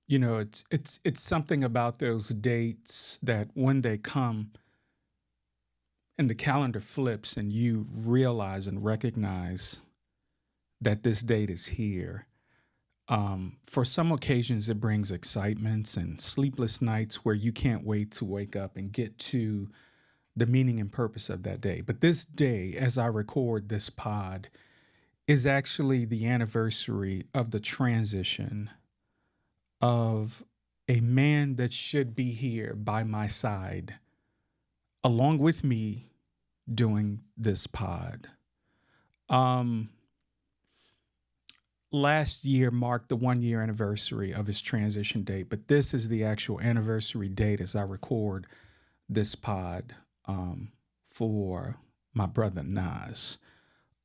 It's something about those dates that when they come and the calendar flips and you realize and recognize that this date is here. For some occasions, it brings excitements and sleepless nights where you can't wait to wake up and get to the meaning and purpose of that day. But this day, as I record this pod, is actually the anniversary of the transition of a man that should be here by my side, along with me doing this pod. Last year marked the 1 year anniversary of his transition date, but this is the actual anniversary date as I record this pod for my brother Nas.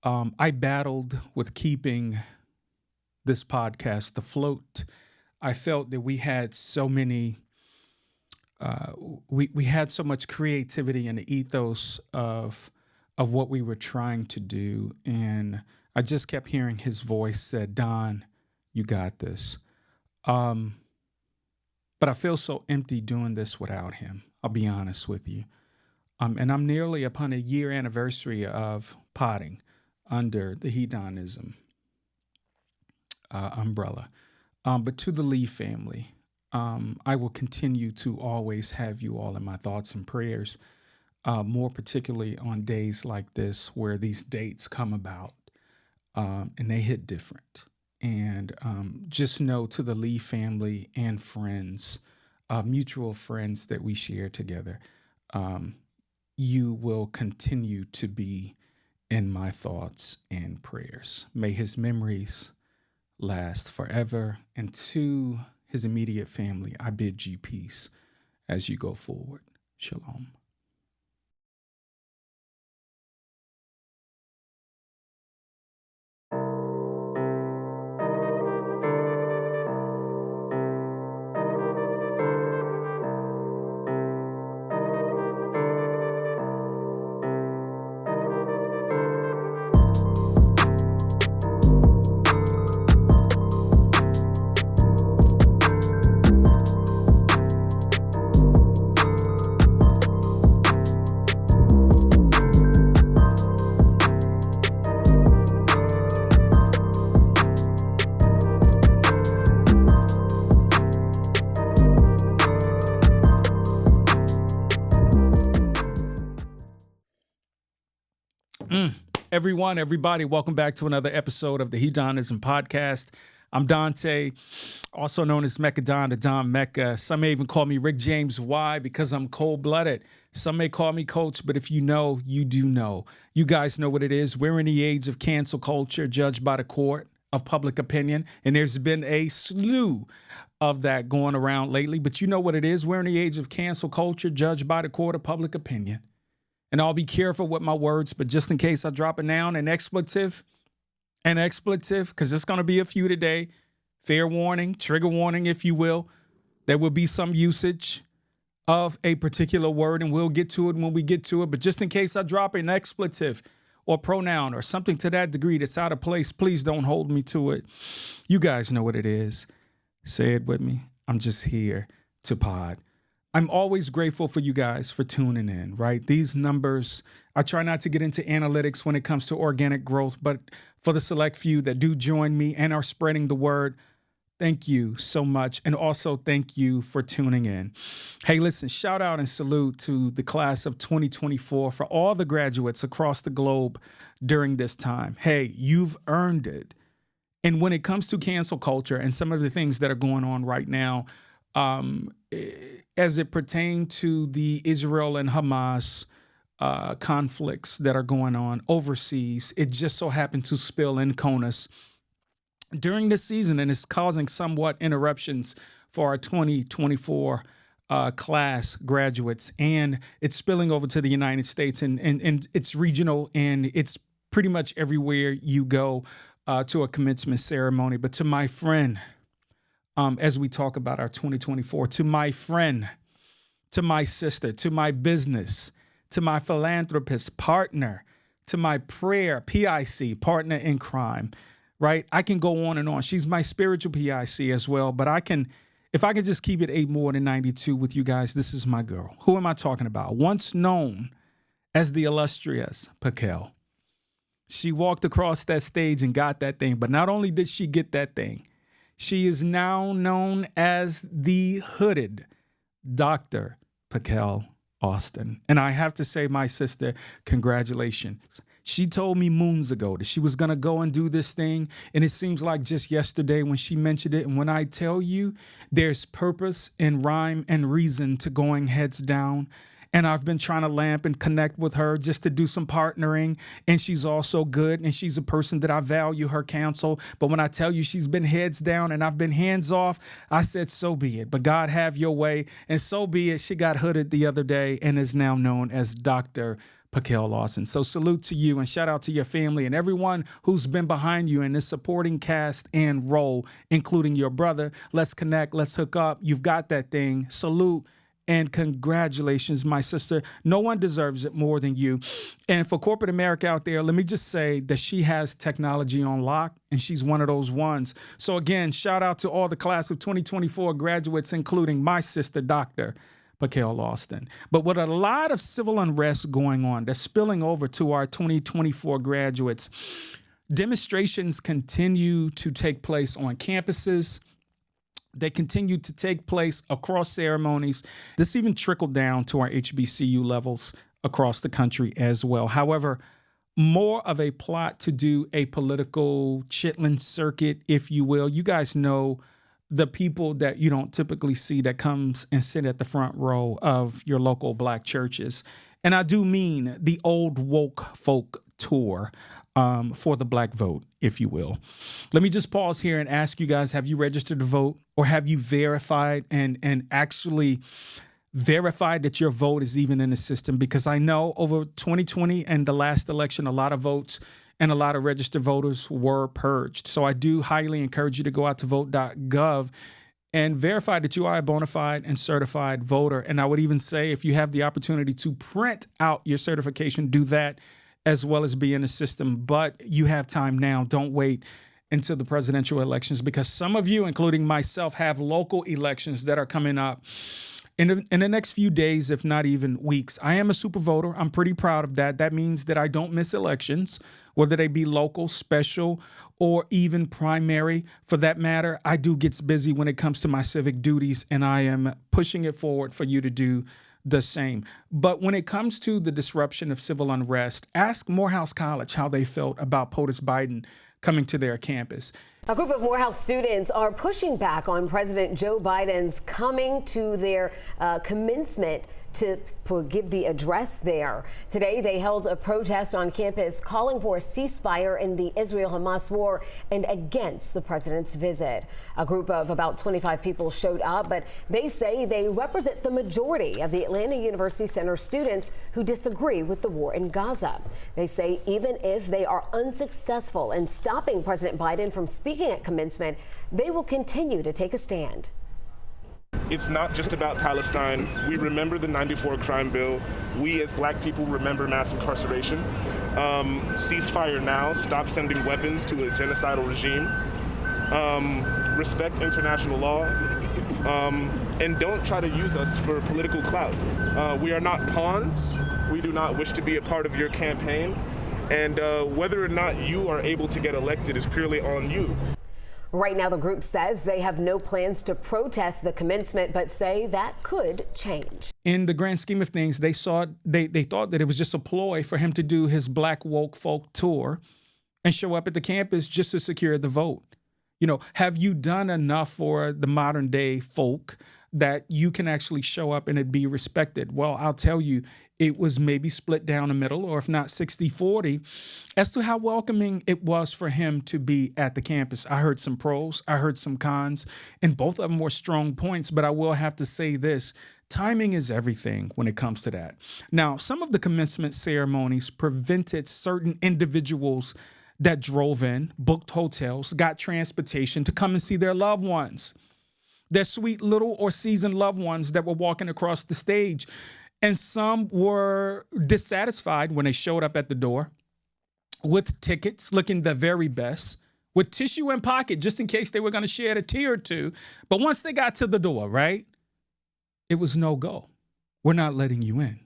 I battled with keeping this podcast afloat. I felt that we had so many, we had so much creativity in the ethos of what we were trying to do, and I just kept hearing his voice said, "Don, you got this." But I feel so empty doing this without him. I'll be honest with you. And I'm nearly upon a 1 year anniversary of potting under the hëDØNižm umbrella. But to the Lee family, I will continue to always have you all in my thoughts and prayers, more particularly on days like this where these dates come about and they hit different. And just know to the Lee family and friends, mutual friends that we share together, you will continue to be in my thoughts and prayers. May his memories last forever. And to his immediate family, I bid you peace as you go forward. Shalom. Everybody, welcome back to another episode of the hëDØNižm podcast. I'm Dante, also known as Mecca Don, the Don Mecca. Some may even call me Rick James. Why? Because I'm cold-blooded. Some may call me Coach, but if you know, you do know. You guys know what it is. We're in the age of cancel culture, judged by the court of public opinion, and there's been a slew of that going around lately. But you know what it is. We're in the age of cancel culture, judged by the court of public opinion. And I'll be careful with my words, but just in case I drop a noun, an expletive, because there's going to be a few today. Fair warning, trigger warning, if you will. There will be some usage of a particular word, and we'll get to it when we get to it. But just in case I drop an expletive or pronoun or something to that degree that's out of place, please don't hold me to it. You guys know what it is. Say it with me. I'm just here to pod. I'm always grateful for you guys for tuning in, right? These numbers, I try not to get into analytics when it comes to organic growth, but for the select few that do join me and are spreading the word, thank you so much. And also thank you for tuning in. Hey, listen, shout out and salute to the class of 2024 for all the graduates across the globe during this time. Hey, you've earned it. And when it comes to cancel culture and some of the things that are going on right now, as it pertains to the Israel and Hamas conflicts that are going on overseas, it just so happened to spill in CONUS during this season, and it's causing somewhat interruptions for our 2024 class graduates, and it's spilling over to the United States, and it's regional, and it's pretty much everywhere you go to a commencement ceremony. But to my friend, as we talk about our 2024, to my friend, to my sister, to my business, to my philanthropist partner, to my prayer, PIC, partner in crime, right? I can go on and on. She's my spiritual PIC as well, but I can If I could just keep it 8 more than 92 with you guys, this is my girl. Who am I talking about? Once known as the illustrious Pakel. She walked across that stage and got that thing. But not only did she get that thing, she is now known as the hooded Dr. Pakel Austin. And I have to say, my sister, congratulations. She told me moons ago that she was going to go and do this thing. And it seems like just yesterday when she mentioned it. And when I tell you there's purpose and rhyme and reason to going heads down. And I've been trying to lamp and connect with her just to do some partnering. And she's also good. And she's a person that I value her counsel. But when I tell you she's been heads down and I've been hands off, I said, so be it. But God, have your way. And so be it. She got hooded the other day and is now known as Dr. Pakel Austin. So salute to you and shout out to your family and everyone who's been behind you in this supporting cast and role, including your brother. Let's connect. Let's hook up. You've got that thing. Salute. And congratulations, my sister. No one deserves it more than you. And for corporate America out there, let me just say that she has technology on lock, and she's one of those ones. So again, shout out to all the class of 2024 graduates, including my sister, Dr. Pakel Austin. But with a lot of civil unrest going on that's spilling over to our 2024 graduates, demonstrations continue to take place on campuses. They continue to take place across ceremonies. This even trickled down to our HBCU levels across the country as well. However, more of a plot to do a political chitlin circuit, if you will. You guys know the people that you don't typically see that comes and sit at the front row of your local black churches. And I do mean the old woke folk tour for the black vote, if you will. Let me just pause here and ask you guys, have you registered to vote or have you verified and actually verified that your vote is even in the system? Because I know over 2020 and the last election, a lot of votes and a lot of registered voters were purged. So I do highly encourage you to go out to vote.gov and verify that you are a bona fide and certified voter. And I would even say if you have the opportunity to print out your certification, do that as well as be in the system. But you have time now. Don't wait until the presidential elections, because some of you, including myself, have local elections that are coming up in the next few days, if not even weeks. I am a super voter. I'm pretty proud of that. That means that I don't miss elections, whether they be local, special, or even primary. For that matter, I do get busy when it comes to my civic duties, and I am pushing it forward for you to do the same. But when it comes to the disruption of civil unrest, ask Morehouse College how they felt about POTUS Biden coming to their campus. A group of Morehouse students are pushing back on President Joe Biden's coming to their commencement to give the address there. Today, they held a protest on campus calling for a ceasefire in the Israel-Hamas war and against the president's visit. A group of about 25 people showed up, but they say they represent the majority of the Atlanta University Center students who disagree with the war in Gaza. They say even if they are unsuccessful in stopping President Biden from speaking at commencement, they will continue to take a stand. It's not just about Palestine. We remember the '94 crime bill. We as black people remember mass incarceration. Ceasefire now. Stop sending weapons to a genocidal regime. Respect international law. And don't try to use us for political clout. We are not pawns. We do not wish to be a part of your campaign. And whether or not you are able to get elected is purely on you. Right now, the group says they have no plans to protest the commencement, but say that could change. In the grand scheme of things, they thought that it was just a ploy for him to do his black woke folk tour and show up at the campus just to secure the vote. You know, have you done enough for the modern day folk that you can actually show up and it be respected? Well, I'll tell you, it was maybe split down the middle, or if not 60-40, as to how welcoming it was for him to be at the campus. I heard some pros, I heard some cons, and both of them were strong points. But I will have to say this, timing is everything when it comes to that. Now, some of the commencement ceremonies prevented certain individuals that drove in, booked hotels, got transportation to come and see their loved ones, their sweet little or seasoned loved ones that were walking across the stage. And some were dissatisfied when they showed up at the door with tickets, looking the very best, with tissue in pocket, just in case they were going to shed a tear or two. But once they got to the door, right, it was no go. We're not letting you in.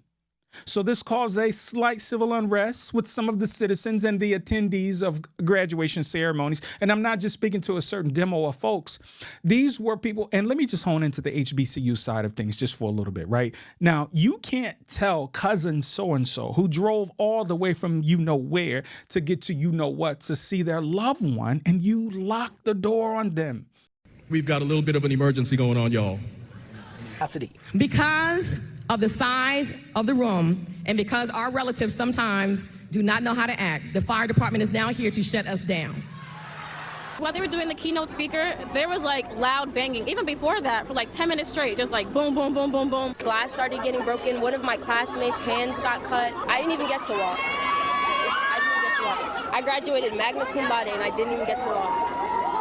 So this caused a slight civil unrest with some of the citizens and the attendees of graduation ceremonies. And I'm not just speaking to a certain demo of folks. These were people, and let me just hone into the HBCU side of things just for a little bit, right? Now, you can't tell cousin so-and-so who drove all the way from you-know-where to get to you-know-what to see their loved one, and you lock the door on them. We've got a little bit of an emergency going on, y'all. Because of the size of the room and because our relatives sometimes do not know how to act, the fire department is now here to shut us down. While they were doing the keynote speaker, there was like loud banging. Even before that, for like 10 minutes straight, just like boom, boom, boom, boom, boom. Glass started getting broken. One of my classmates' hands got cut. I didn't even get to walk. I graduated magna cum laude and I didn't even get to walk.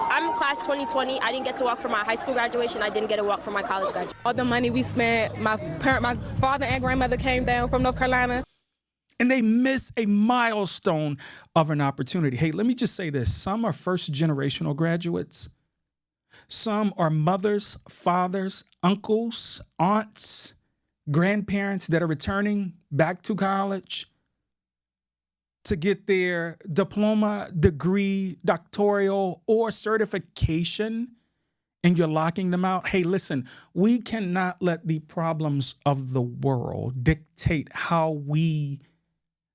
I'm class 2020. I didn't get to walk for my high school graduation. I didn't get to walk for my college graduation. All the money we spent, my father and grandmother came down from North Carolina. And they miss a milestone of an opportunity. Hey, let me just say this. Some are first generational graduates. Some are mothers, fathers, uncles, aunts, grandparents that are returning back to college to get their diploma, degree, doctoral, or certification, and you're locking them out. Hey, listen, we cannot let the problems of the world dictate how we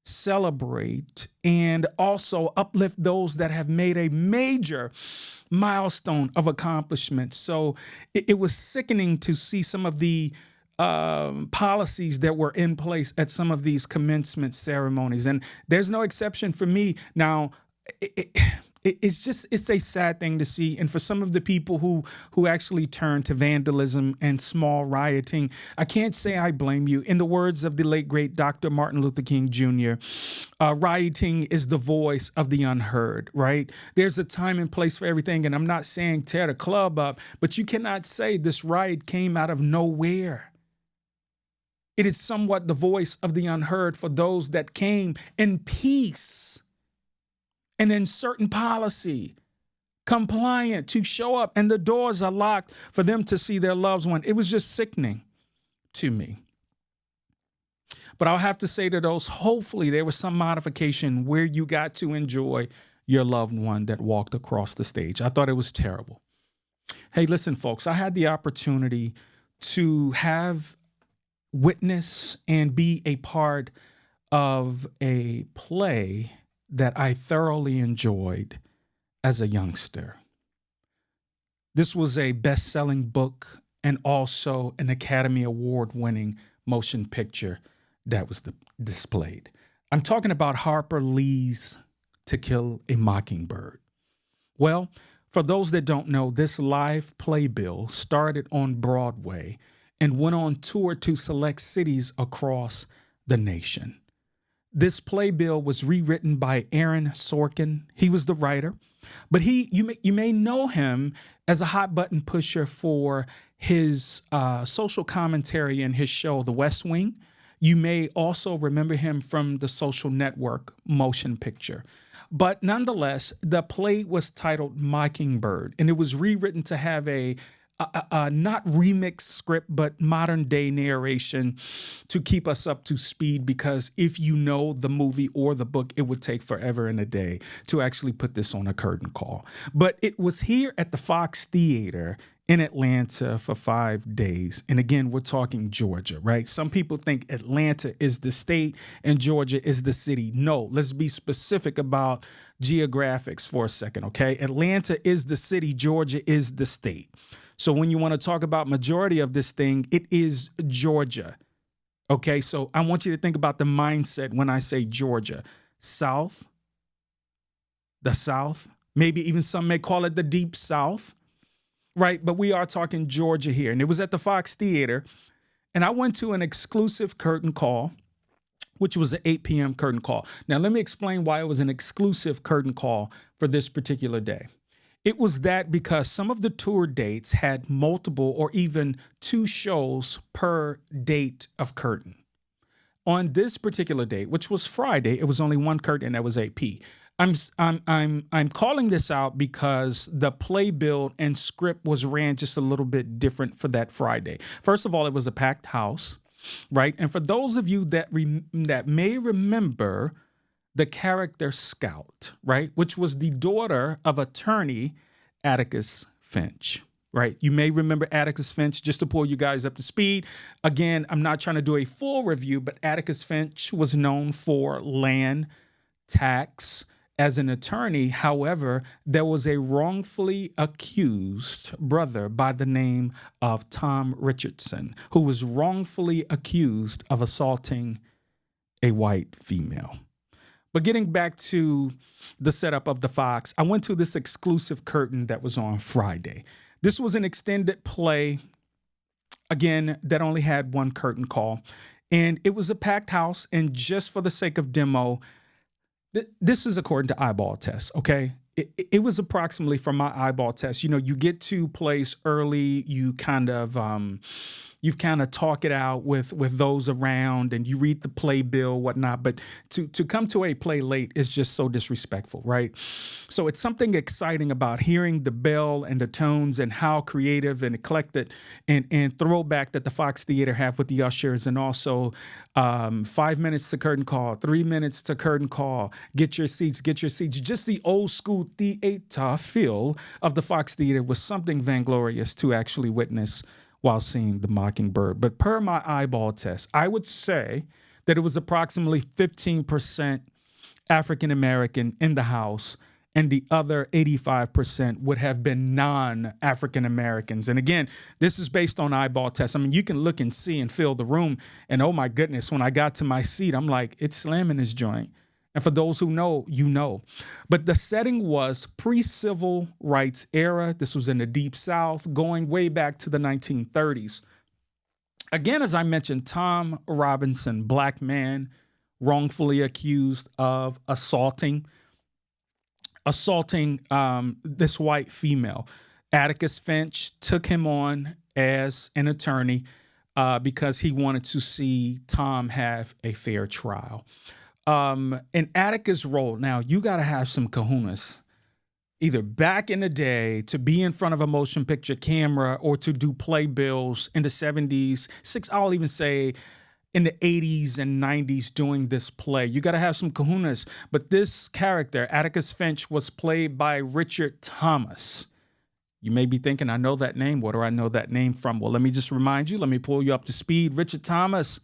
celebrate and also uplift those that have made a major milestone of accomplishment. So it was sickening to see some of the policies that were in place at some of these commencement ceremonies. And there's no exception for me. Now, it's a sad thing to see. And for some of the people who actually turn to vandalism and small rioting, I can't say I blame you. In the words of the late, great Dr. Martin Luther King Jr., rioting is the voice of the unheard, right? There's a time and place for everything. And I'm not saying tear the club up, but you cannot say this riot came out of nowhere. It is somewhat the voice of the unheard for those that came in peace and in certain policy, compliant to show up, and the doors are locked for them to see their loved one. It was just sickening to me. But I'll have to say to those, hopefully there was some modification where you got to enjoy your loved one that walked across the stage. I thought it was terrible. Hey, listen, folks, I had the opportunity to have witness and be a part of a play that I thoroughly enjoyed as a youngster. This was a best-selling book and also an Academy Award-winning motion picture that was displayed. I'm talking about Harper Lee's To Kill a Mockingbird. Well, for those that don't know, this live playbill started on Broadway and went on tour to select cities across the nation. This playbill was rewritten by Aaron Sorkin. He was the writer, but you may know him as a hot button pusher for his social commentary in his show, The West Wing. You may also remember him from the Social Network motion picture. But nonetheless, the play was titled Mockingbird, and it was rewritten to have a not remixed script, but modern day narration to keep us up to speed, because if you know the movie or the book, it would take forever and a day to actually put this on a curtain call. But it was here at the Fox Theater in Atlanta for 5 days. And again, we're talking Georgia, right? Some people think Atlanta is the state and Georgia is the city. No, let's be specific about geographics for a second, okay? Atlanta is the city, Georgia is the state. So when you want to talk about majority of this thing, it is Georgia. Okay, so I want you to think about the mindset when I say Georgia. South, the South, maybe even some may call it the Deep South, right? But we are talking Georgia here. And it was at the Fox Theater. And I went to an exclusive curtain call, which was an 8 p.m. curtain call. Now, let me explain why it was an exclusive curtain call for this particular day. It was that because some of the tour dates had multiple or even 2 shows per date of curtain. On this particular date, which was Friday, it was only 1 curtain, that was 8p. I'm calling this out because the play build and script was ran just a little bit different for that Friday. First of all, it was a packed house, right? And for those of you that may remember the character Scout, right, which was the daughter of attorney Atticus Finch. Right. You may remember Atticus Finch, just to pull you guys up to speed. Again, I'm not trying to do a full review, but Atticus Finch was known for land tax as an attorney. However, there was a wrongfully accused brother by the name of Tom Richardson, who was wrongfully accused of assaulting a white female. But getting back to the setup of the Fox, I went to this exclusive curtain that was on Friday. This was an extended play, again, that only had one curtain call. And it was a packed house. And just for the sake of demo, this is according to eyeball test, okay? It was approximately, from my eyeball test, you know, you get to place early, you kind of talk it out with those around, and you read the play bill, whatnot. But to come to a play late is just so disrespectful, right? So it's something exciting about hearing the bell and the tones and how creative and eclectic and throwback that the Fox Theater have with the ushers, and also 5 minutes to curtain call, 3 minutes to curtain call, get your seats. Just the old school theater feel of the Fox Theater was something vainglorious to actually witness while seeing the Mockingbird. But per my eyeball test, I would say that it was approximately 15% African American in the house, and the other 85% would have been non-African Americans. And again, this is based on eyeball tests. I mean, you can look and see and feel the room, and oh my goodness, when I got to my seat, I'm like, it's slamming this joint. And for those who know, you know. But the setting was pre-civil rights era. This was in the Deep South, going way back to the 1930s. Again, as I mentioned, Tom Robinson, black man, wrongfully accused of assaulting this white female. Atticus Finch took him on as an attorney because he wanted to see Tom have a fair trial. In Atticus' role, now you got to have some kahunas, either back in the day to be in front of a motion picture camera or to do playbills in the 70s, I'll even say in the 80s and 90s doing this play. You got to have some kahunas. But this character, Atticus Finch, was played by Richard Thomas. You may be thinking, I know that name. What do I know that name from? Well, let me just remind you. Let me pull you up to speed. Richard Thomas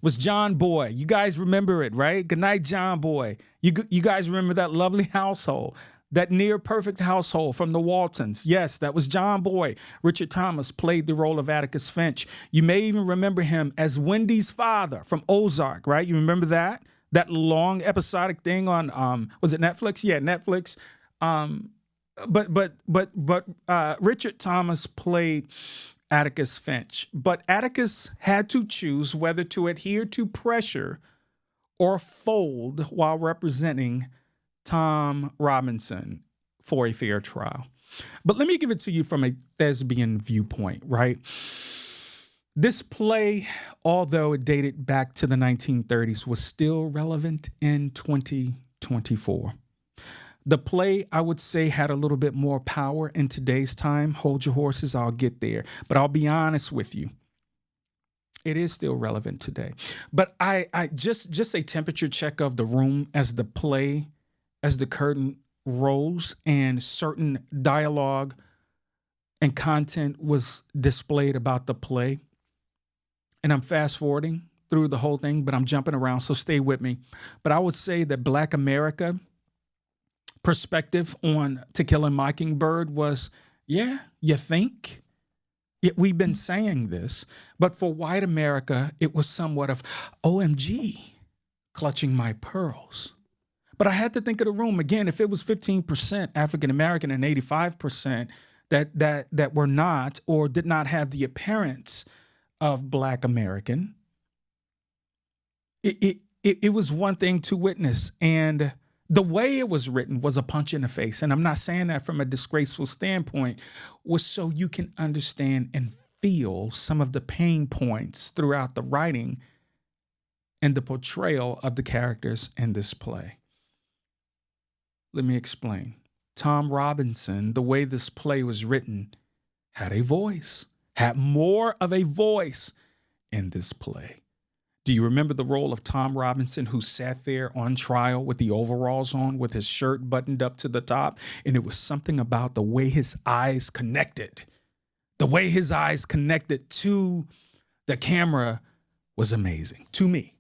was John Boy. You guys remember it, right? Good night, John Boy. You guys remember that lovely household, that near perfect household from the Waltons. Yes, that was John Boy. Richard Thomas played the role of Atticus Finch. You may even remember him as Wendy's father from Ozark, right? You remember that? That long episodic thing on, was it Netflix? Yeah, Netflix. But Richard Thomas played Atticus Finch. But Atticus had to choose whether to adhere to pressure or fold while representing Tom Robinson for a fair trial. But let me give it to you from a thespian viewpoint, right? This play, although it dated back to the 1930s, was still relevant in 2024. The play, I would say, had a little bit more power in today's time. Hold your horses, I'll get there. But I'll be honest with you. It is still relevant today. But I just a temperature check of the room as the play, as the curtain rose and certain dialogue and content was displayed about the play. And I'm fast forwarding through the whole thing, but I'm jumping around, so stay with me. But I would say that Black America perspective on To Kill a Mockingbird was, yeah, you think? We've been saying this, but for white America, it was somewhat of, OMG, clutching my pearls. But I had to think of the room. Again, if it was 15% African American and 85% that were not or did not have the appearance of Black American, it was one thing to witness. And the way it was written was a punch in the face. And I'm not saying that from a disgraceful standpoint, was so you can understand and feel some of the pain points throughout the writing and the portrayal of the characters in this play. Let me explain. Tom Robinson, the way this play was written, had a voice, had more of a voice in this play. Do you remember the role of Tom Robinson, who sat there on trial with the overalls on, with his shirt buttoned up to the top? And it was something about the way his eyes connected. The way his eyes connected to the camera was amazing to me.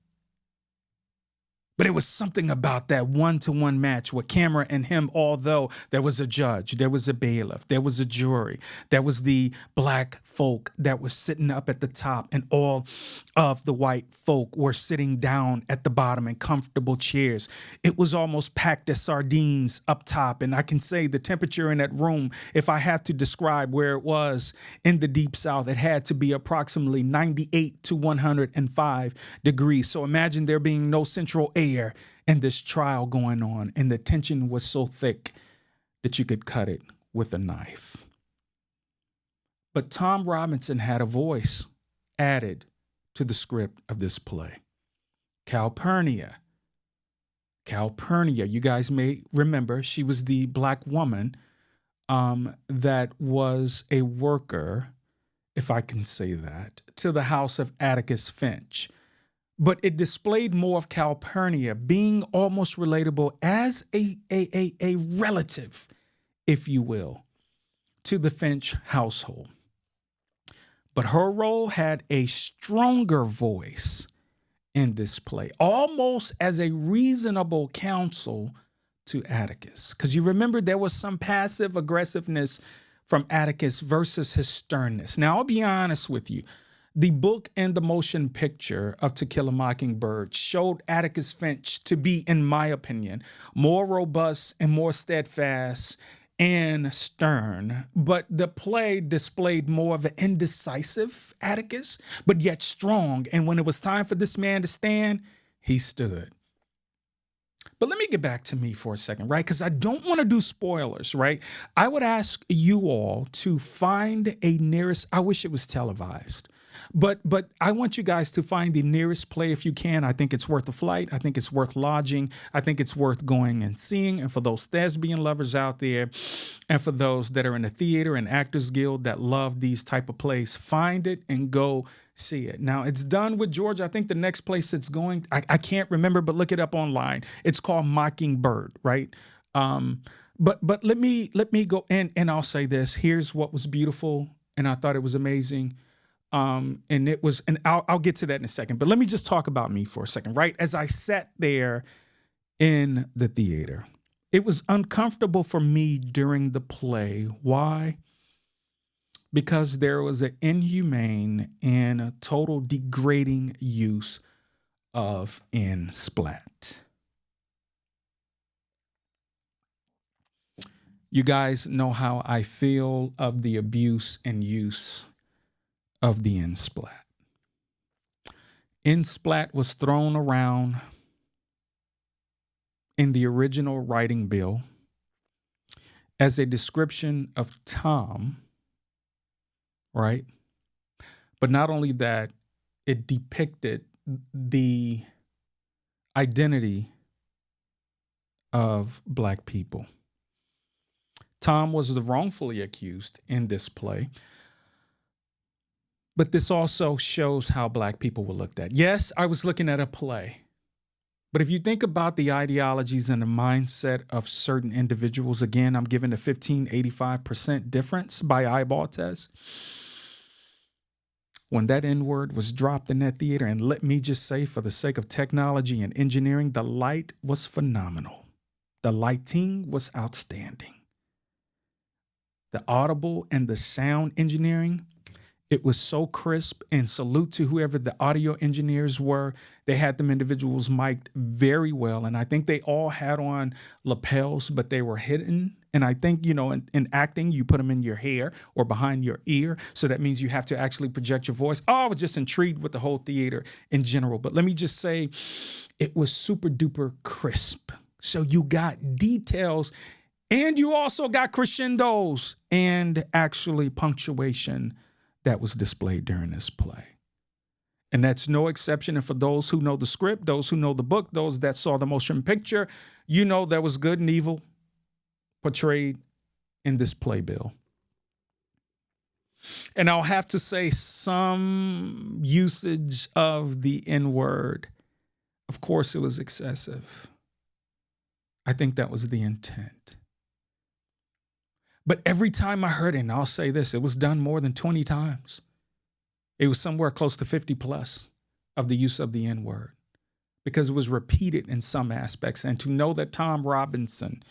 But it was something about that one-to-one match with camera and him, although there was a judge, there was a bailiff, there was a jury, there was the black folk that was sitting up at the top, and all of the white folk were sitting down at the bottom in comfortable chairs. It was almost packed as sardines up top. And I can say the temperature in that room, if I have to describe where it was in the Deep South, it had to be approximately 98 to 105 degrees. So imagine there being no central air and this trial going on, and the tension was so thick that you could cut it with a knife. But Tom Robinson had a voice added to the script of this play. Calpurnia, you guys may remember, she was the black woman that was a worker, if I can say that, to the house of Atticus Finch. But it displayed more of Calpurnia being almost relatable as a relative, if you will, to the Finch household. But her role had a stronger voice in this play, almost as a reasonable counsel to Atticus. Because you remember there was some passive aggressiveness from Atticus versus his sternness. Now, I'll be honest with you. The book and the motion picture of To Kill a Mockingbird showed Atticus Finch to be, in my opinion, more robust and more steadfast and stern. But the play displayed more of an indecisive Atticus, but yet strong. And when it was time for this man to stand, he stood. But let me get back to me for a second, right? Because I don't want to do spoilers, right? I would ask you all to find a nearest, I wish it was televised. But I want you guys to find the nearest play if you can. I think it's worth a flight. I think it's worth lodging. I think it's worth going and seeing. And for those thespian lovers out there, and for those that are in the theater and Actors Guild that love these type of plays, find it and go see it. Now, it's done with Georgia. I think the next place it's going, I can't remember, but look it up online. It's called Mockingbird, right? But let me go and I'll say this. Here's what was beautiful, and I thought it was amazing. And it was, and I'll get to that in a second, but let me just talk about me for a second, right? As I sat there in the theater, it was uncomfortable for me during the play. Why? Because there was an inhumane and a total degrading use of splat. You guys know how I feel of the abuse and use of the splat. Splat was thrown around in the original writing bill as a description of Tom, right? But not only that, it depicted the identity of black people. Tom was the wrongfully accused in this play. But this also shows how black people were looked at. Yes, I was looking at a play. But if you think about the ideologies and the mindset of certain individuals, again, I'm giving a 15-85% difference by eyeball test. When that N-word was dropped in that theater, and let me just say, for the sake of technology and engineering, the light was phenomenal. The lighting was outstanding. The audible and the sound engineering, it was so crisp, and salute to whoever the audio engineers were. They had them individuals mic'd very well. And I think they all had on lapels, but they were hidden. And I think, you know, in acting, you put them in your hair or behind your ear. So that means you have to actually project your voice. Oh, I was just intrigued with the whole theater in general. But let me just say, it was super duper crisp. So you got details, and you also got crescendos and actually punctuation that was displayed during this play. And that's no exception. And for those who know the script, those who know the book, those that saw the motion picture, you know there was good and evil, portrayed in this playbill. And I'll have to say some usage of the N-word, of course, it was excessive. I think that was the intent. But every time I heard it, and I'll say this, it was done more than 20 times. It was somewhere close to 50 plus of the use of the N-word because it was repeated in some aspects. And to know that Tom Robinson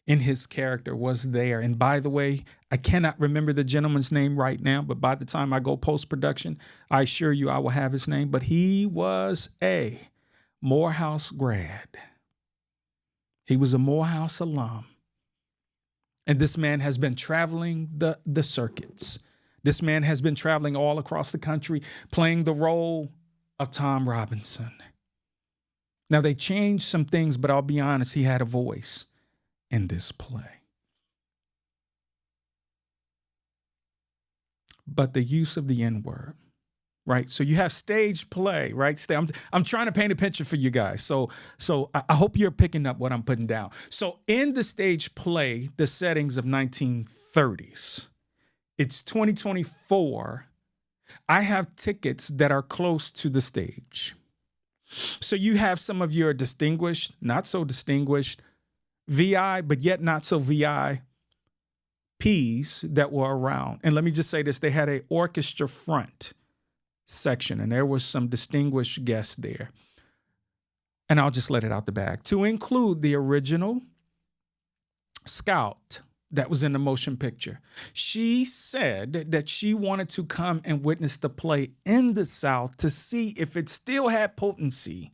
in his character was there. And by the way, I cannot remember the gentleman's name right now, but by the time I go post-production, I assure you I will have his name. But he was a Morehouse grad. He was a Morehouse alum. And this man has been traveling the circuits. This man has been traveling all across the country, playing the role of Tom Robinson. Now, they changed some things, but I'll be honest, he had a voice in this play. But the use of the N-word, right? So you have stage play, right? I'm trying to paint a picture for you guys. So I hope you're picking up what I'm putting down. So in the stage play, the settings of 1930s, it's 2024. I have tickets that are close to the stage. So you have some of your distinguished, not so distinguished, VI, but yet not so VIPs that were around. And let me just say this, they had an orchestra front section, and there was some distinguished guests there. And I'll just let it out the bag. To include the original scout that was in the motion picture. She said that she wanted to come and witness the play in the South to see if it still had potency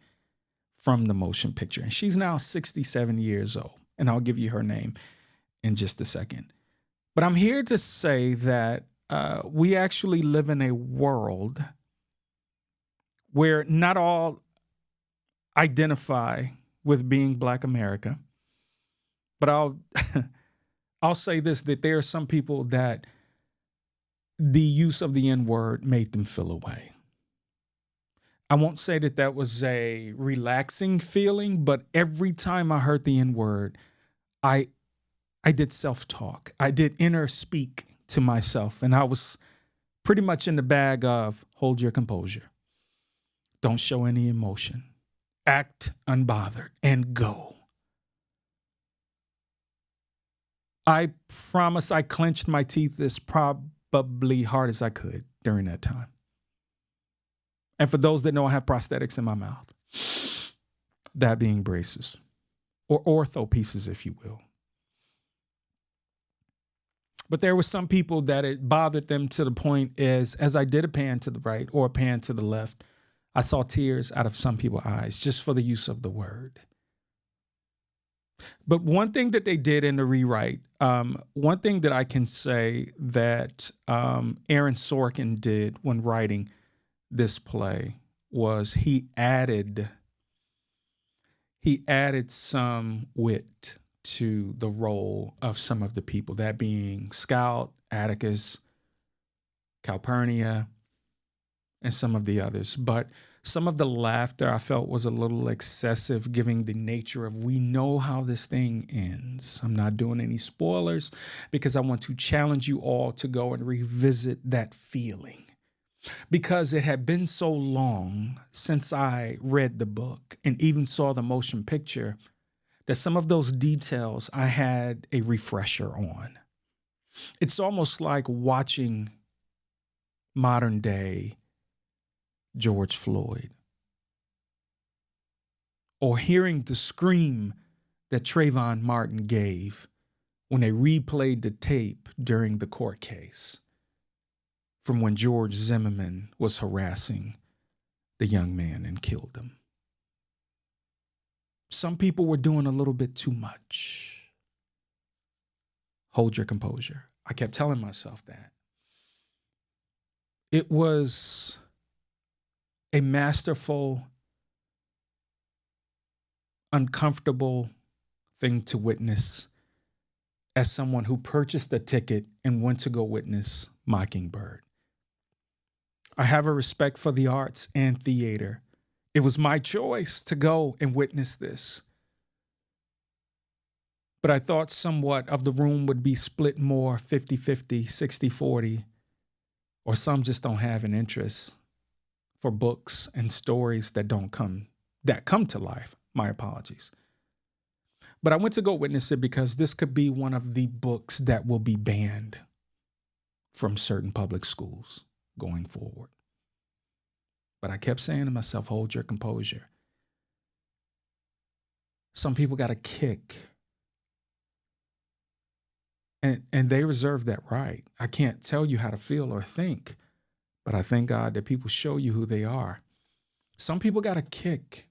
from the motion picture. And she's now 67 years old. And I'll give you her name in just a second. But I'm here to say that we actually live in a world where not all identify with being Black America. But I'll say this, that there are some people that the use of the N-word made them feel away. I won't say that that was a relaxing feeling, but every time I heard the N-word, I did self-talk. I did inner speak to myself, and I was pretty much in the bag of hold your composure. Don't show any emotion. Act unbothered and go. I promise I clenched my teeth as probably hard as I could during that time. And for those that know, I have prosthetics in my mouth, that being braces or ortho pieces, if you will. But there were some people that it bothered them to the point as I did a pan to the right or a pan to the left, I saw tears out of some people's eyes just for the use of the word. But one thing that they did in the rewrite, one thing that I can say that Aaron Sorkin did when writing this play was he added some wit to the role of some of the people, that being Scout, Atticus, Calpurnia, and some of the others. But some of the laughter I felt was a little excessive, given the nature of we know how this thing ends. I'm not doing any spoilers because I want to challenge you all to go and revisit that feeling. Because it had been so long since I read the book and even saw the motion picture that some of those details I had a refresher on. It's almost like watching modern day George Floyd or hearing the scream that Trayvon Martin gave when they replayed the tape during the court case from when George Zimmerman was harassing the young man and killed him. Some people were doing a little bit too much. Hold your composure. I kept telling myself that. It was a masterful, uncomfortable thing to witness as someone who purchased a ticket and went to go witness Mockingbird. I have a respect for the arts and theater. It was my choice to go and witness this. But I thought somewhat of the room would be split more 50-50, 60-40, or some just don't have an interest for books and stories that come to life. My apologies. But I went to go witness it because this could be one of the books that will be banned from certain public schools going forward. But I kept saying to myself, hold your composure. Some people got a kick. And they reserve that right. I can't tell you how to feel or think, but I thank God that people show you who they are. Some people got a kick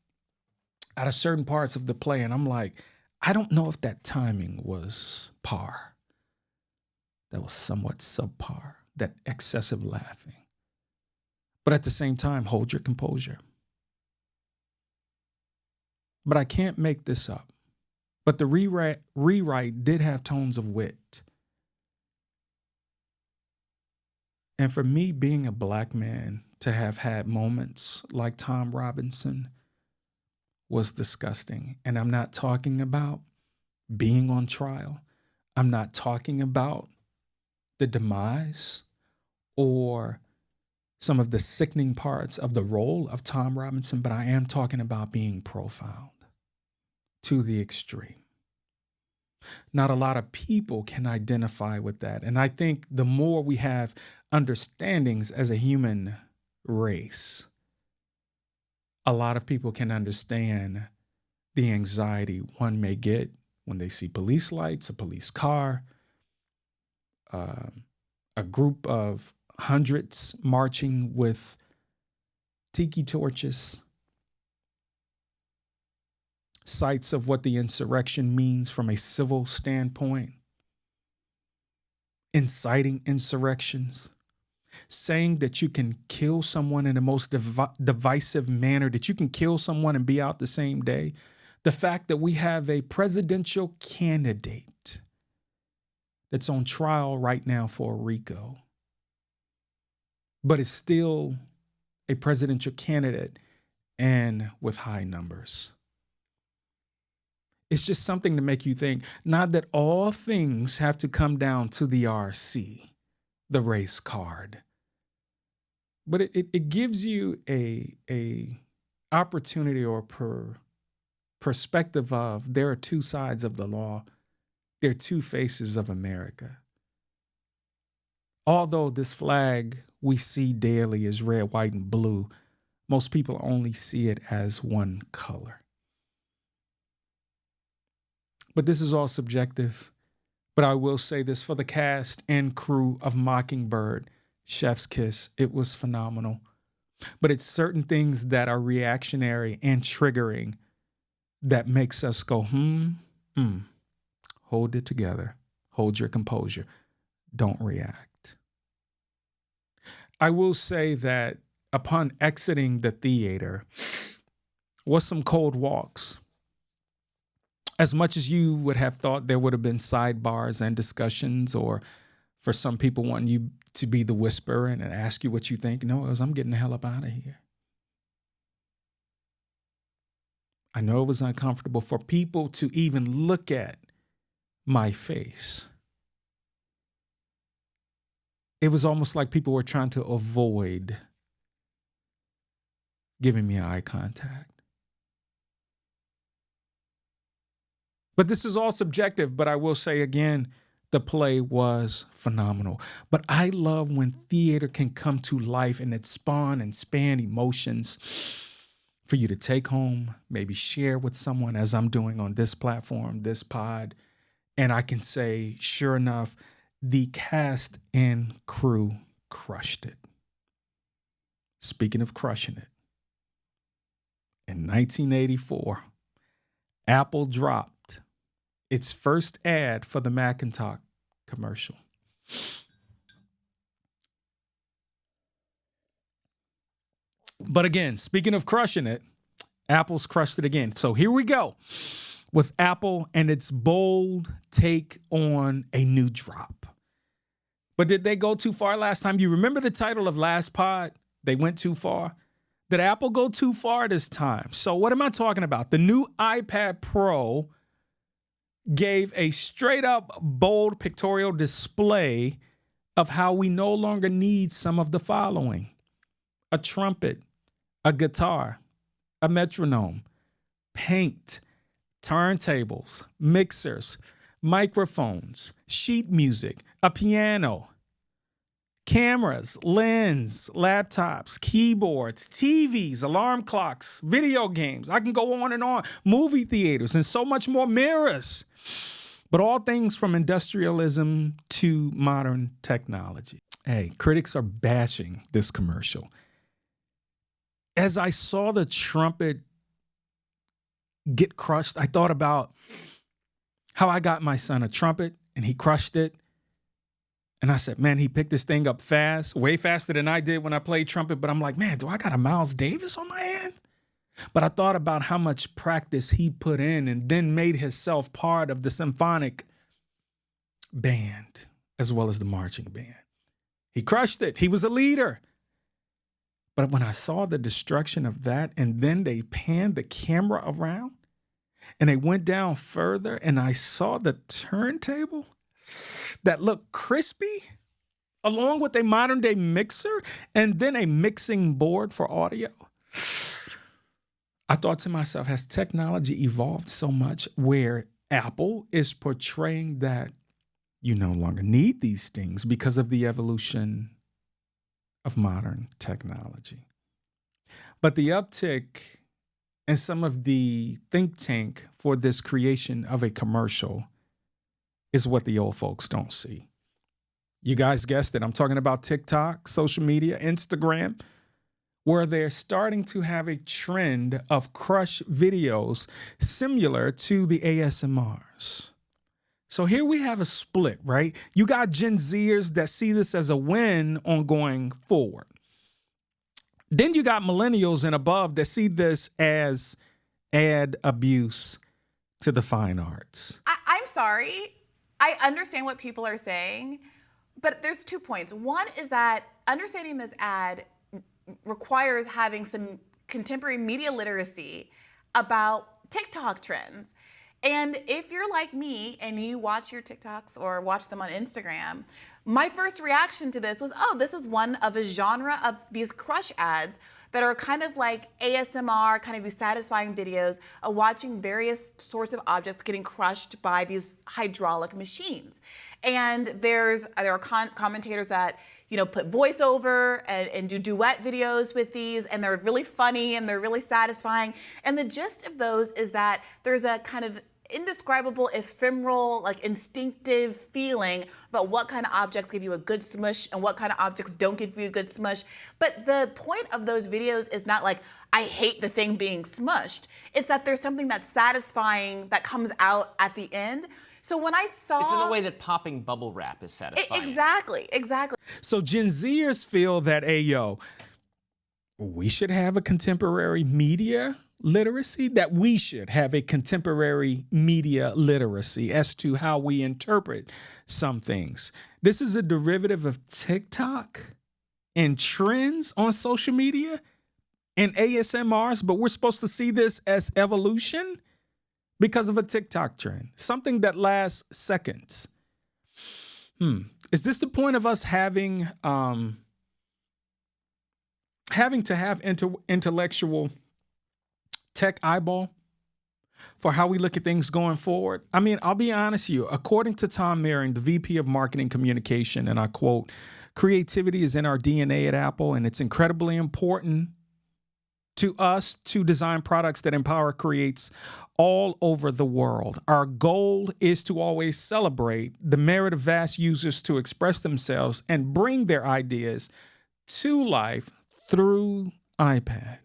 out of certain parts of the play, and I'm like, I don't know if that timing was par. That was somewhat subpar, that excessive laughing. But at the same time, hold your composure. But I can't make this up. But the rewrite did have tones of wit. And for me, being a Black man, to have had moments like Tom Robinson was disgusting. And I'm not talking about being on trial. I'm not talking about the demise or some of the sickening parts of the role of Tom Robinson, but I am talking about being profound to the extreme. Not a lot of people can identify with that. And I think the more we have understandings as a human race, a lot of people can understand the anxiety one may get when they see police lights, a police car, a group of hundreds marching with tiki torches, sights of what the insurrection means from a civil standpoint, inciting insurrections, saying that you can kill someone in the most divisive manner, that you can kill someone and be out the same day. The fact that we have a presidential candidate that's on trial right now for RICO, but is still a presidential candidate and with high numbers. It's just something to make you think, not that all things have to come down to the RC, the race card, but it gives you a opportunity or perspective of there are two sides of the law. There are two faces of America. Although this flag we see daily is red, white, and blue, most people only see it as one color. But this is all subjective. But I will say this for the cast and crew of Mockingbird, Chef's Kiss, it was phenomenal. But it's certain things that are reactionary and triggering that makes us go, hold it together. Hold your composure. Don't react. I will say that upon exiting the theater was some cold walks. As much as you would have thought there would have been sidebars and discussions, or for some people wanting you to be the whisperer and ask you what you think, no, it was, I'm getting the hell up out of here. I know it was uncomfortable for people to even look at my face. It was almost like people were trying to avoid giving me eye contact. But this is all subjective, but I will say again, the play was phenomenal. But I love when theater can come to life and it spawn and span emotions for you to take home, maybe share with someone, as I'm doing on this platform, this pod. And I can say, sure enough, the cast and crew crushed it. Speaking of crushing it, in 1984, Apple dropped its first ad for the Macintosh commercial. But again, speaking of crushing it, Apple's crushed it again. So here we go with Apple and its bold take on a new drop. But did they go too far last time? You remember the title of last pod? They went too far. Did Apple go too far this time? So what am I talking about? The new iPad Pro gave a straight up bold pictorial display of how we no longer need some of the following: a trumpet, a guitar, a metronome, paint, turntables, mixers, microphones, sheet music, a piano, cameras, lens, laptops, keyboards, TVs, alarm clocks, video games. I can go on and on. Movie theaters and so much more, mirrors. But all things from industrialism to modern technology. Hey, critics are bashing this commercial. As I saw the trumpet get crushed, I thought about how I got my son a trumpet and he crushed it. And I said, man, he picked this thing up fast, way faster than I did when I played trumpet. But I'm like, man, do I got a Miles Davis on my hand? But I thought about how much practice he put in and then made himself part of the symphonic band as well as the marching band. He crushed it. He was a leader. But when I saw the destruction of that, and then they panned the camera around and they went down further, and I saw the turntable that looked crispy along with a modern day mixer and then a mixing board for audio, I thought to myself, has technology evolved so much where Apple is portraying that you no longer need these things because of the evolution of modern technology? But the uptick in some of the think tank for this creation of a commercial is what the old folks don't see. You guys guessed it. I'm talking about TikTok, social media, Instagram, where they're starting to have a trend of crush videos similar to the ASMRs. So here we have a split, right? You got Gen Zers that see this as a win on going forward. Then you got millennials and above that see this as ad abuse to the fine arts. I'm sorry. I understand what people are saying, but there's 2 points. One is that understanding this ad requires having some contemporary media literacy about TikTok trends. And if you're like me and you watch your TikToks or watch them on Instagram, my first reaction to this was, oh, this is one of a genre of these crush ads that are kind of like ASMR, kind of these satisfying videos of watching various sorts of objects getting crushed by these hydraulic machines. And there are commentators that put voiceover and do duet videos with these, and they're really funny and they're really satisfying. And the gist of those is that there's a kind of indescribable, ephemeral, like instinctive feeling about what kind of objects give you a good smush and what kind of objects don't give you a good smush. But the point of those videos is not like, I hate the thing being smushed. It's that there's something that's satisfying that comes out at the end. So when I saw... It's in the way that popping bubble wrap is satisfying. Exactly. So Gen Zers feel that, hey, yo, we should have a contemporary media literacy, that we should have a contemporary media literacy as to how we interpret some things. This is a derivative of TikTok and trends on social media and ASMRs, but we're supposed to see this as evolution because of a TikTok trend, something that lasts seconds. Is this the point of us having to have intellectual tech eyeball for how we look at things going forward? I mean, I'll be honest with you. According to Tom Marion, the VP of Marketing Communication, and I quote, "Creativity is in our DNA at Apple, and it's incredibly important to us to design products that empower creates all over the world. Our goal is to always celebrate the merit of vast users to express themselves and bring their ideas to life through iPad."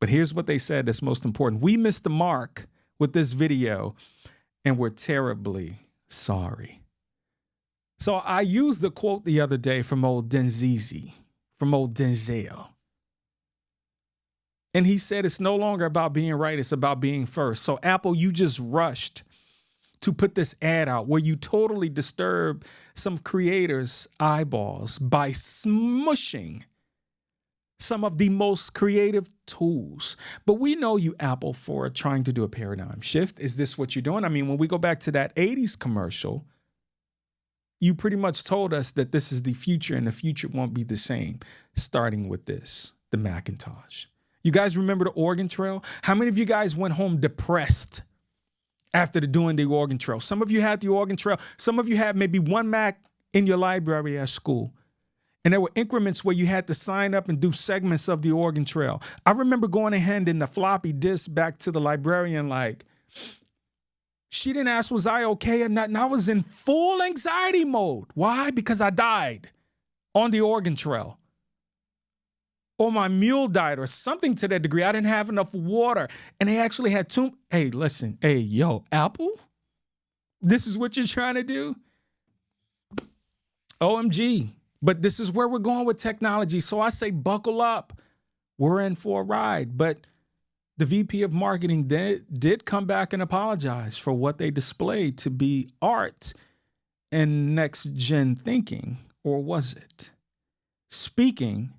But here's what they said that's most important. "We missed the mark with this video, and we're terribly sorry." So I used the quote the other day from old Denzel. And he said, it's no longer about being right, it's about being first. So Apple, you just rushed to put this ad out where you totally disturb some creators' eyeballs by smushing some of the most creative tools. But we know you, Apple, for trying to do a paradigm shift. Is this what you're doing? I mean, when we go back to that 80s commercial, you pretty much told us that this is the future and the future won't be the same, starting with this, the Macintosh. You guys remember the Oregon Trail? How many of you guys went home depressed after doing the Oregon Trail? Some of you had the Oregon Trail. Some of you had maybe one Mac in your library at school. And there were increments where you had to sign up and do segments of the Oregon Trail. I remember going ahead in the floppy disk back to the librarian like, she didn't ask, was I okay or not? And I was in full anxiety mode. Why? Because I died on the Oregon Trail. Or my mule died or something to that degree. I didn't have enough water. And they actually had hey, listen, hey, yo, Apple, this is what you're trying to do? OMG. But this is where we're going with technology. So I say buckle up. We're in for a ride. But the VP of marketing did come back and apologize for what they displayed to be art and next gen thinking. Or was it? Speaking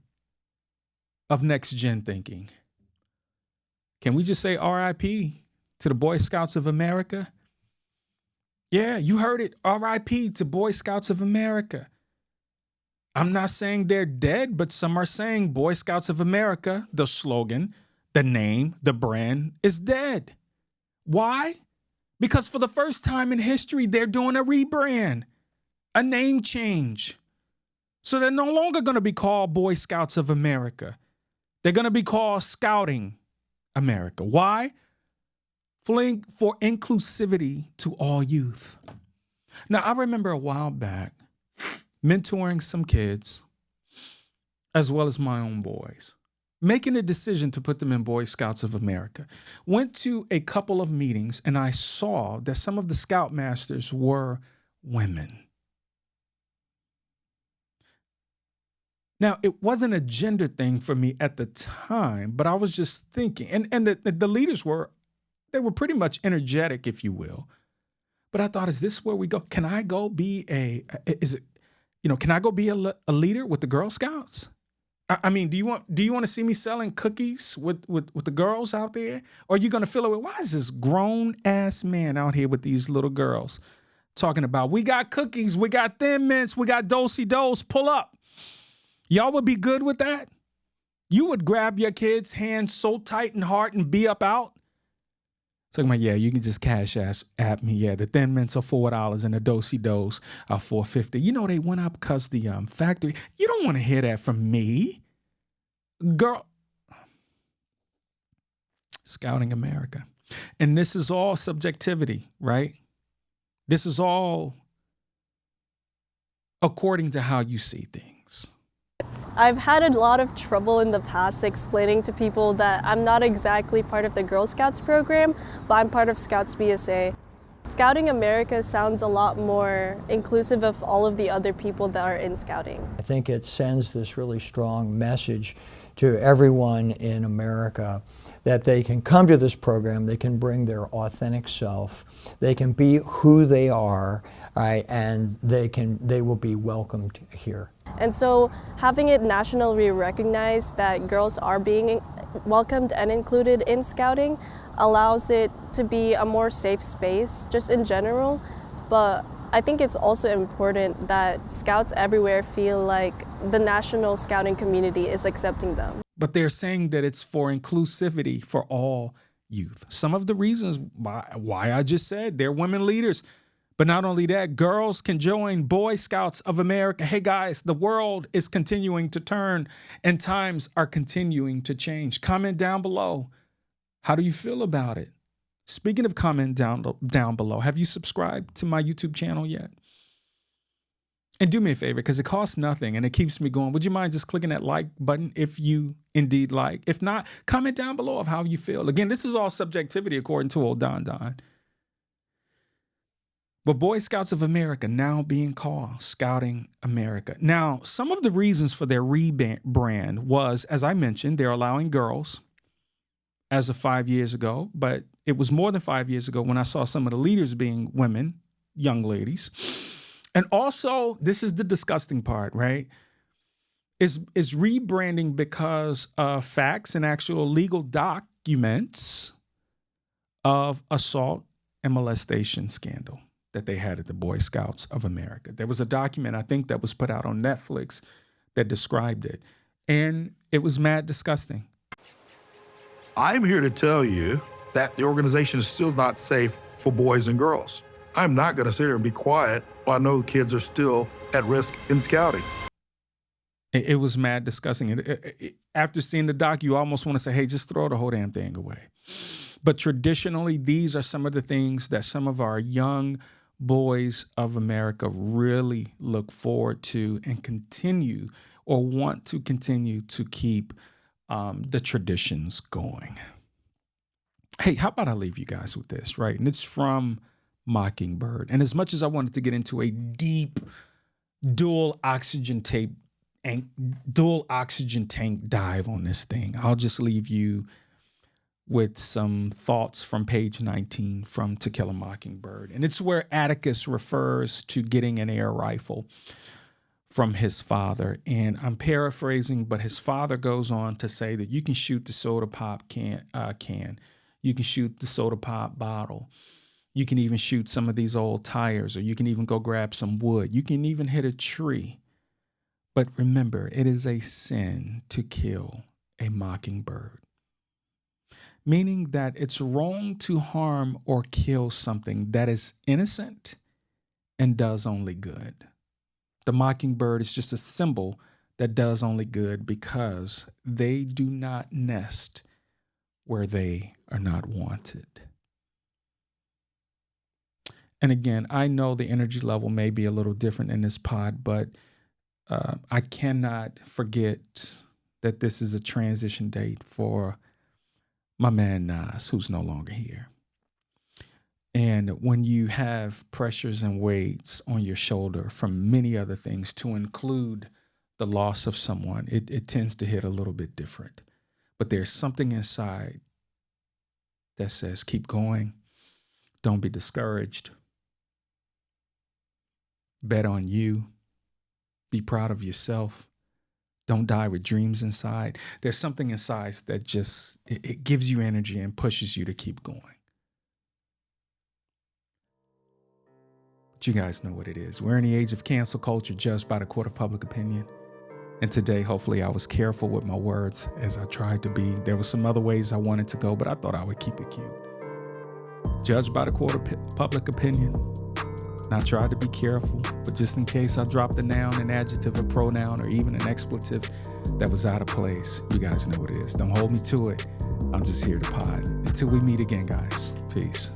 of next gen thinking, can we just say RIP to the Boy Scouts of America? Yeah, you heard it. RIP to Boy Scouts of America. I'm not saying they're dead, but some are saying Boy Scouts of America, the slogan, the name, the brand is dead. Why? Because for the first time in history, they're doing a rebrand, a name change. So they're no longer going to be called Boy Scouts of America. They're going to be called Scouting America. Why? For inclusivity to all youth. Now, I remember a while back mentoring some kids, as well as my own boys, making a decision to put them in Boy Scouts of America. Went to a couple of meetings, and I saw that some of the Scoutmasters were women. Now, it wasn't a gender thing for me at the time, but I was just thinking, and the leaders they were pretty much energetic, if you will. But I thought, is this where we go? Can I go be can I go be a leader with the Girl Scouts? I mean, do you want to see me selling cookies with the girls out there? Or are you going to fill it with, why is this grown ass man out here with these little girls talking about, we got cookies, we got Thin Mints, we got Do-si-dos, pull up. Y'all would be good with that? You would grab your kid's hand so tight and hard and be up out? Talking about, yeah, you can just cash at me. Yeah, the Thin Mints are $4 and the Do-si-dos are $4.50. You know, they went up because the factory. You don't want to hear that from me. Girl. Scouting America. And this is all subjectivity, right? This is all according to how you see things. I've had a lot of trouble in the past explaining to people that I'm not exactly part of the Girl Scouts program, but I'm part of Scouts BSA. Scouting America sounds a lot more inclusive of all of the other people that are in Scouting. I think it sends this really strong message to everyone in America that they can come to this program, they can bring their authentic self, they can be who they are, right, and they will be welcomed here. And so having it nationally recognized that girls are being welcomed and included in Scouting allows it to be a more safe space just in general. But I think it's also important that Scouts everywhere feel like the national Scouting community is accepting them. But they're saying that it's for inclusivity for all youth. Some of the reasons why I just said they're women leaders. But not only that, girls can join Boy Scouts of America. Hey guys, the world is continuing to turn and times are continuing to change. Comment down below. How do you feel about it? Speaking of comment down below, have you subscribed to my YouTube channel yet? And do me a favor, because it costs nothing and it keeps me going. Would you mind just clicking that like button if you indeed like? If not, comment down below of how you feel. Again, this is all subjectivity according to old Don. But Boy Scouts of America now being called Scouting America. Now, some of the reasons for their rebrand was, as I mentioned, they're allowing girls as of 5 years ago, but it was more than 5 years ago when I saw some of the leaders being women, young ladies. And also, this is the disgusting part, right? is rebranding because of facts and actual legal documents of assault and molestation scandal that they had at the Boy Scouts of America. There was a document, I think, that was put out on Netflix that described it. And it was mad disgusting. I'm here to tell you that the organization is still not safe for boys and girls. I'm not going to sit here and be quiet while I know kids are still at risk in scouting. It was mad disgusting. After seeing the doc, you almost want to say, hey, just throw the whole damn thing away. But traditionally, these are some of the things that some of our young boys of America really look forward to and continue or want to continue to keep the traditions going. Hey, how about I leave you guys with this, right? And it's from Mockingbird. And as much as I wanted to get into a deep dual oxygen tank dive on this thing, I'll just leave you with some thoughts from page 19 from To Kill a Mockingbird. And it's where Atticus refers to getting an air rifle from his father. And I'm paraphrasing, but his father goes on to say that you can shoot the soda pop can. You can shoot the soda pop bottle. You can even shoot some of these old tires, or you can even go grab some wood. You can even hit a tree. But remember, it is a sin to kill a mockingbird. Meaning that it's wrong to harm or kill something that is innocent and does only good. The mockingbird is just a symbol that does only good because they do not nest where they are not wanted. And again, I know the energy level may be a little different in this pod, but I cannot forget that this is a transition date for my man Nas, who's no longer here. And when you have pressures and weights on your shoulder from many other things, to include the loss of someone, it tends to hit a little bit different. But there's something inside that says, keep going. Don't be discouraged. Bet on you. Be proud of yourself. Don't die with dreams inside. There's something inside that just, it gives you energy and pushes you to keep going. But you guys know what it is. We're in the age of cancel culture, judged by the court of public opinion. And today, hopefully, I was careful with my words as I tried to be. There were some other ways I wanted to go, but I thought I would keep it cute. Judged by the court of public opinion. And I tried to be careful, but just in case I dropped a noun, an adjective, a pronoun, or even an expletive that was out of place, you guys know what it is. Don't hold me to it. I'm just here to pod. Until we meet again, guys. Peace.